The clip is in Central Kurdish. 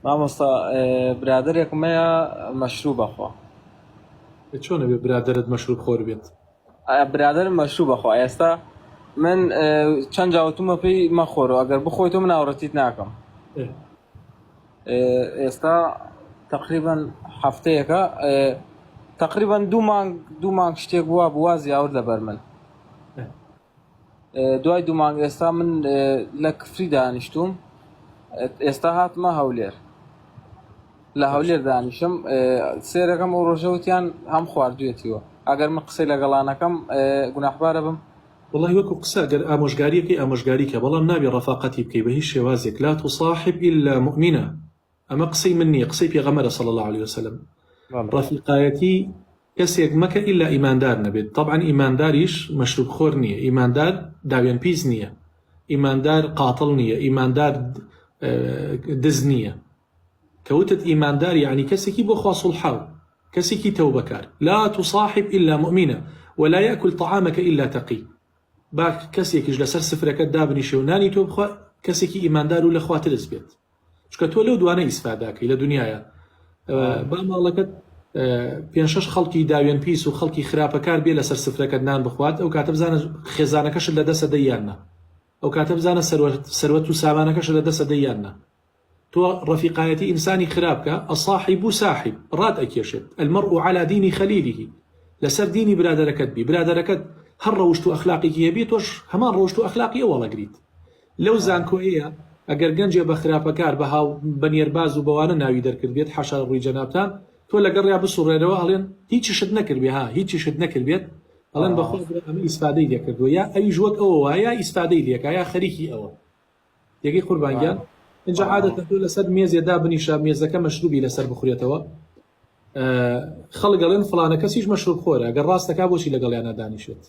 مامۆستا برادێکمەیە مەشروب بەخوا. چۆنە بێ برادرت مەشروب خۆر بێت؟ برادرم مەشروب بەخوا. ئێستا من چەند جاوتمە پێی مەخۆرەوە، ئەگەر بخۆیتەوە من ئاوڕەتیت ناکەم. ئێستا تقریبا هەفتەیەکە تقریبا دوو مانگ شتێک بووە بوازی ئاورد لەبەر من. دوای دوو مانگ ئێستا من لە کفری دانیشتوم، ئێستا هاتمە هەولێر. لە هەولێر دانیشم سێرەکەم ئەو ڕۆژەوتیان هەم خواردوێتیوە. ئەگەر من قسەی لەگەڵانەکەم گوناحبارە بم؟ والله وەکو قسە گەر ئامۆژگاریەکەی ئامۆژگاریکە، بەڵام نابێ ڕەفاقەتی بکەی بە هیچ شێوازێک. لا تصاحب إلا مؤمنة. ئەمە قسەی من نییە، قسەی پێغەمبەرە صلی الله عليه وسلم. ڕەفیقایەتی کەسێک مەکە ئیلا ئیماندار نەبێت. طبعا ئیمانداریش مەشروب خۆر نییە، ئیماندار داوێن پیس نییە، ئیماندار قاتڵ نییە، ئیماندار دز نییە. كوتت إيماندار يعني كسكي بخوا صلحاو، كسكي توبكار. لا تصاحب إلا مؤمنة ولا يأكل طعامك إلا تقي. باك كسيك جلسر سفرك دابني شوناني توبخوا كسكي إيماندار ولا خواتر بيت. شكتو لو دوانا إسفاداك إلى دنيايا. بما الله كت بينشش خلقي داوين بيس وخلقي خرابكار بي لسر سفرك نان بخوات أو كاتب زانا خزانكش لدس ديانا أو كاتب زانا سروت سامانكش لدس ديانا. تو رفيقايتي إنساني خرابك الصاحب ساحب راد أكيشت المرء على دين خليله لسر ديني برادركت بي برادركت هر روشتو أخلاقي كي بيت وش همان روشتو أخلاقي أولا قريت لو زانكو إيا أقر قنجي بخرابكار بهاو بنيرباز وبوانا ناوي دركت بيت حاشا روي جنابتان تو لقر يا بصور رواهلين هيتش شد نكر بها هيتش شد نكر بيت هلان بخوض أمي إسفادي ليك يا أي جوك أو يا إسفادي ليك يا خريكي أو يجي قربان جان اینجا عادەتەن لەسەر مێزێ دابنیشە مێزەکە مەشروبی لەسەر بخورێتەوە. خەڵک دەڵێن فڵانە کەسیش مەشروب خۆرە، ئەگەر ڕاستەکە بۆچی لەگەڵیانە دانیشێت؟